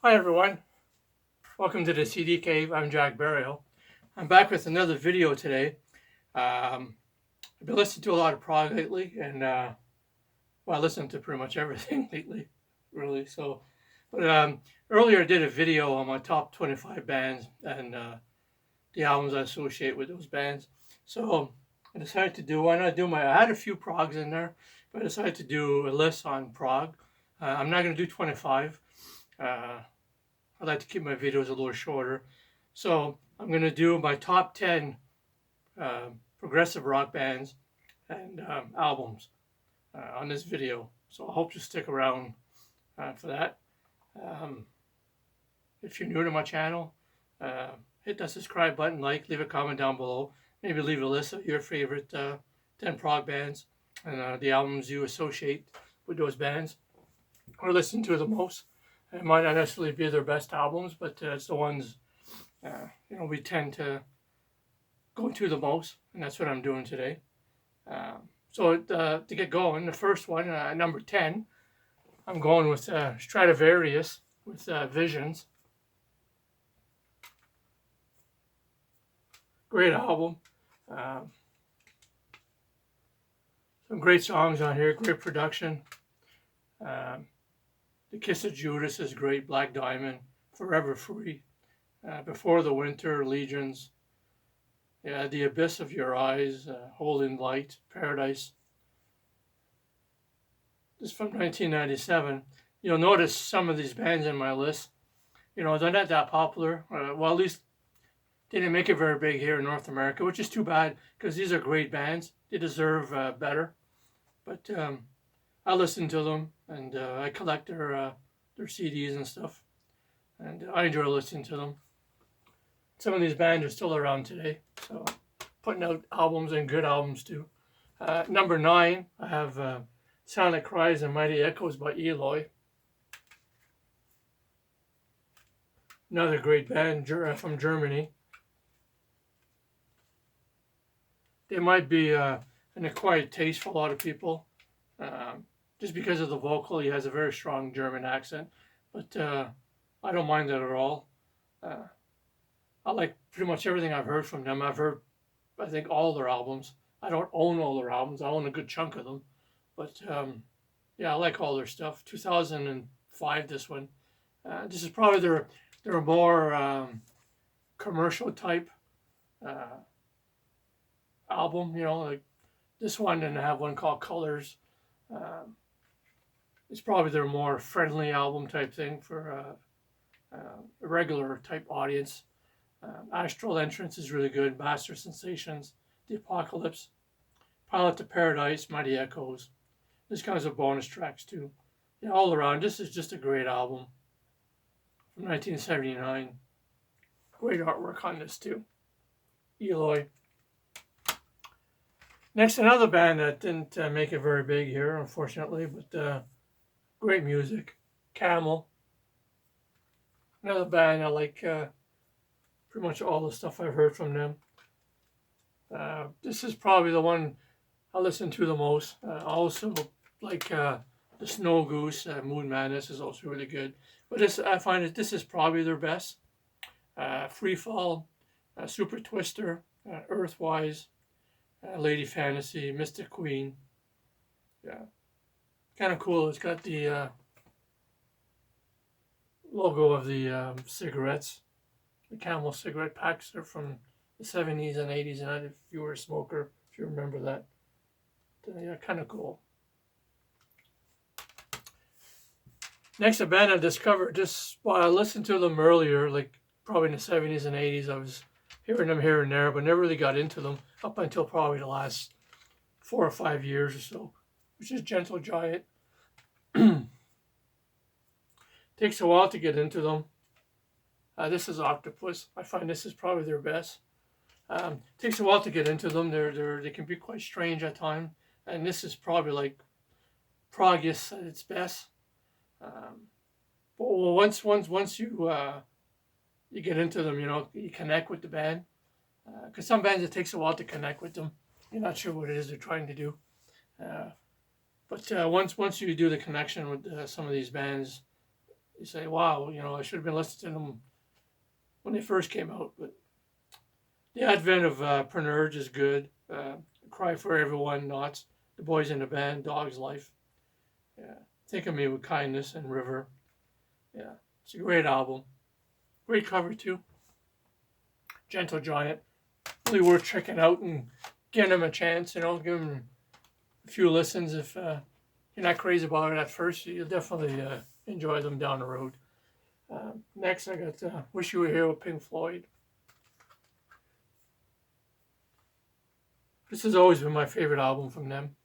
Hi everyone, welcome to the CD Cave. I'm Jack Burial. I'm back with another video today. I've been listening to a lot of prog lately, and I listened to pretty much everything lately, really. But earlier I did a video on my top 25 bands and the albums I associate with those bands. So I decided to do, why not do I had a few progs in there, but I decided to do a list on prog. I'm not going to do 25. Uh, I like to keep my videos a little shorter. So I'm going to do my top 10 progressive rock bands and albums on this video. So I hope you stick around for that. Um, if you're new to my channel, hit that subscribe button, leave a comment down below. Maybe leave a list of your favorite 10 prog bands and the albums you associate with those bands or listen to the most. It might not necessarily be their best albums, but it's the ones we tend to go to the most, and that's what I'm doing today. So to get going, the first one, number 10, I'm going with Stratovarius with Visions. Great album. Um, some great songs on here, great production. Um, the Kiss of Judas is great, Black Diamond, Forever Free, Before the Winter, Legions, yeah, The Abyss of Your Eyes, Holding Light, Paradise. This is from 1997. You'll notice some of these bands in my list, they're not that popular. Well, at least they didn't make it very big here in North America, which is too bad because these are great bands. They deserve better. But I listen to them and I collect their CDs and stuff, and I enjoy listening to them. Some of these bands are still around today, so putting out albums and good albums too. Number 9, I have Silent Cries and Mighty Echoes by Eloy. Another great band from Germany. They might be an acquired taste for a lot of people, just because of the vocal. He has a very strong German accent, but I don't mind that at all. Uh, I like pretty much everything I've heard from them. I've heard, I think, all their albums. I don't own all their albums. I own a good chunk of them, but yeah, I like all their stuff. 2005, this one. This is probably their more commercial type uh, album. Like this one, and I have one called Colors. Um, it's probably their more friendly album type thing for a regular type audience. Astral Entrance is really good. Master Sensations, The Apocalypse, Pilot to Paradise, Mighty Echoes. There's kinds of bonus tracks too. Yeah, all around, this is just a great album from 1979. Great artwork on this too. Eloy. Next, another band that didn't make it very big here, unfortunately, but great music. Camel. Another band I like pretty much all the stuff I've heard from them. This is probably the one I listen to the most. Also, like the Snow Goose, Moon Madness is also really good. But I find that this is probably their best. Free Fall, Super Twister, Earthwise, Lady Fantasy, Mystic Queen. Yeah, kind of cool. It's got the logo of the cigarettes. The Camel cigarette packs are from the 70s and 80s, and if you were a smoker, if you remember that. Yeah, kind of cool. Next, a band I discovered just while I listened to them earlier, like probably in the 70s and 80s. I was hearing them here and there, but never really got into them up until probably the last 4 or 5 years or so, which is Gentle Giant. Takes a while to get into them. This is Octopus. I find this is probably their best. Takes a while to get into them. They can be quite strange at times, and this is probably like proggiest at its best. But once you get into them, you connect with the band. Because some bands it takes a while to connect with them. You're not sure what it is they're trying to do. But once you do the connection with some of these bands, you say, wow, you know, I should have been listening to them when they first came out. But the advent of Pernurge is good. Cry for Everyone, Knots, The Boys in the Band, Dog's Life. Yeah. Think of Me with Kindness and River. Yeah. It's a great album. Great cover too. Gentle Giant. Really worth checking out and giving them a chance, you know, give them a few listens. If you're not crazy about it at first, you'll definitely enjoy them down the road. Next, I got Wish You Were Here with Pink Floyd. This has always been my favorite album from them.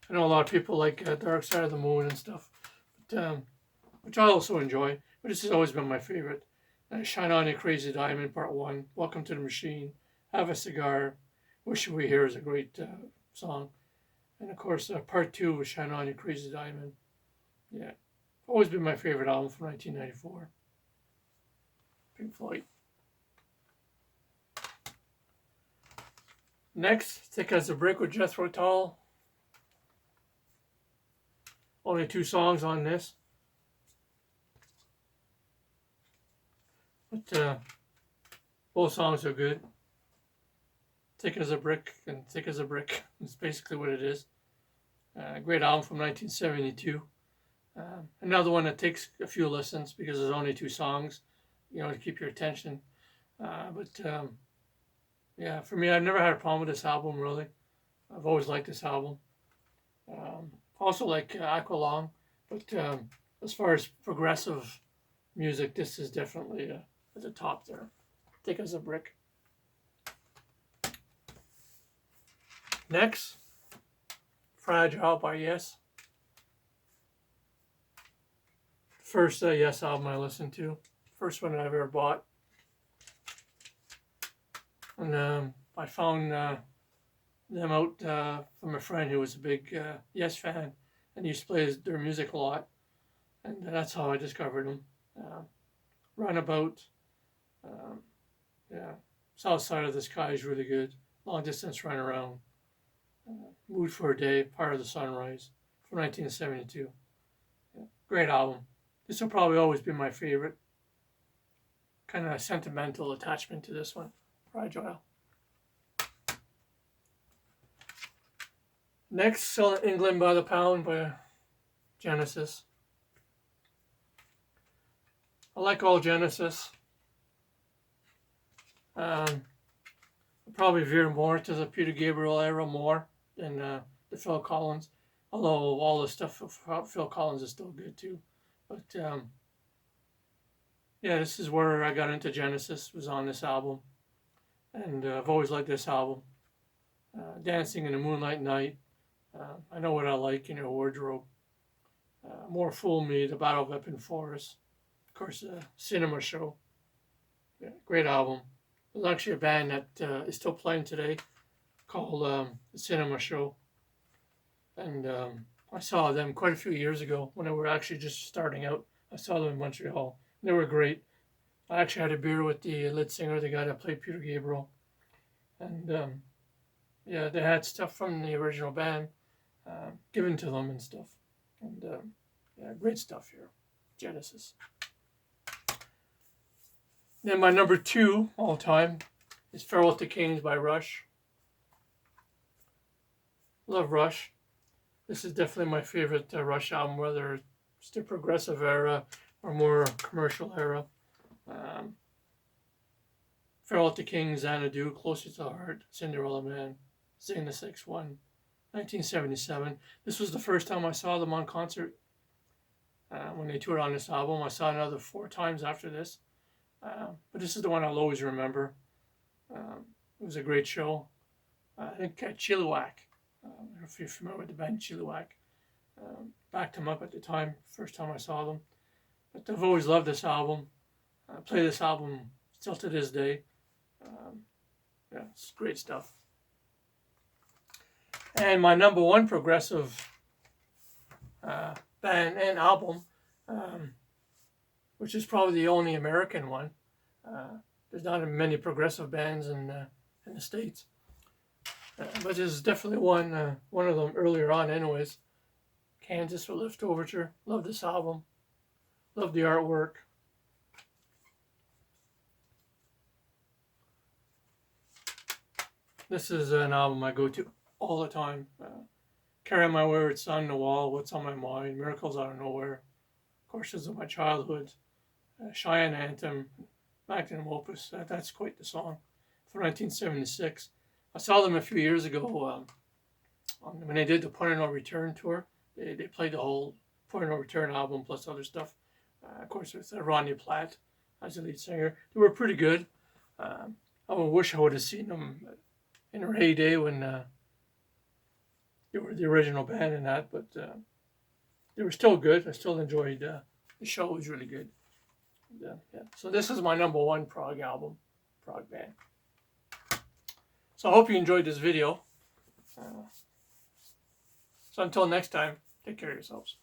I know a lot of people like Dark Side of the Moon and stuff, but, which I also enjoy, but this has always been my favorite. Shine On You Crazy Diamond, Part 1, Welcome to the Machine, Have a Cigar, Wish You Were Here is a great song. And of course, Part 2 was Shine On You Crazy Diamond. Yeah, always been my favorite album from 1994. Pink Floyd. Next, Thick as a Brick with Jethro Tull. Only 2 songs on this. But both songs are good. Thick as a Brick and Thick as a Brick. That's basically what it is. Great album from 1972. Another one that takes a few listens because there's only 2 songs, you know, to keep your attention. Yeah, for me, I've never had a problem with this album, really. I've always liked this album. Also like Aqualung, but as far as progressive music, this is definitely at the top there. Thick as a Brick. Next, Fragile by Yes. First Yes album I listened to. First one I've ever bought. And I found them out from a friend who was a big Yes fan and used to play their music a lot. And that's how I discovered them. Runabout. Yeah. South Side of the Sky is really good. Long Distance Run Around. Mood for a Day, Part of the Sunrise from 1972. Yeah. Great album. This will probably always be my favorite. Kind of a sentimental attachment to this one. Fragile. Next, Selling England by the Pound by Genesis. I like all Genesis. I'll probably veer more to the Peter Gabriel era more than the Phil Collins. Although all the stuff of Phil Collins is still good too. But yeah, this is where I got into Genesis, was on this album. And I've always liked this album. Dancing in the Moonlight Night. I Know What I Like in Your Wardrobe. More Fool Me, The Battle of Epping Forest. Of course, Cinema Show. Yeah, great album. There's actually a band that is still playing today called The Cinema Show. And I saw them quite a few years ago when they were actually just starting out. I saw them in Montreal. They were great. I actually had a beer with the lead singer, the guy that played Peter Gabriel. And yeah, they had stuff from the original band given to them and stuff. And yeah, great stuff here. Genesis. Then my number 2 all time is Farewell to Kings by Rush. Love Rush. This is definitely my favorite Rush album, whether it's the progressive era or more commercial era. Farewell to Kings, Xanadu, Closer to the Heart, Cinderella Man, Sing the Sixth One, 1977. This was the first time I saw them on concert. When they toured on this album, I saw another 4 times after this. But this is the one I'll always remember. It was a great show. I think Chilliwack, if you're familiar with the band Chilliwack, backed them up at the time, first time I saw them. But I've always loved this album. I play this album still to this day. Yeah, it's great stuff. And my number 1 progressive band and album, which is probably the only American one. There's not many progressive bands in the States. But there's definitely one of them earlier on anyways. Kansas or Lift Overture. Love this album. Love the artwork. This is an album I go to all the time. Carry On My Wayward Son, The Wall, What's on My Mind, Miracles Out of Nowhere, Courses of My Childhood, Cheyenne Anthem, Magnum Opus. That's quite the song. From 1976. I saw them a few years ago when they did the Point of No Return tour. They played the whole Point of No Return album plus other stuff. Of course, with Ronnie Platt as the lead singer. They were pretty good. I wish I would have seen them in their heyday when they were the original band and that, but they were still good. I still enjoyed the show. Was really good. And, yeah. So this is my #1 prog album, prog band. So I hope you enjoyed this video. So until next time, take care of yourselves.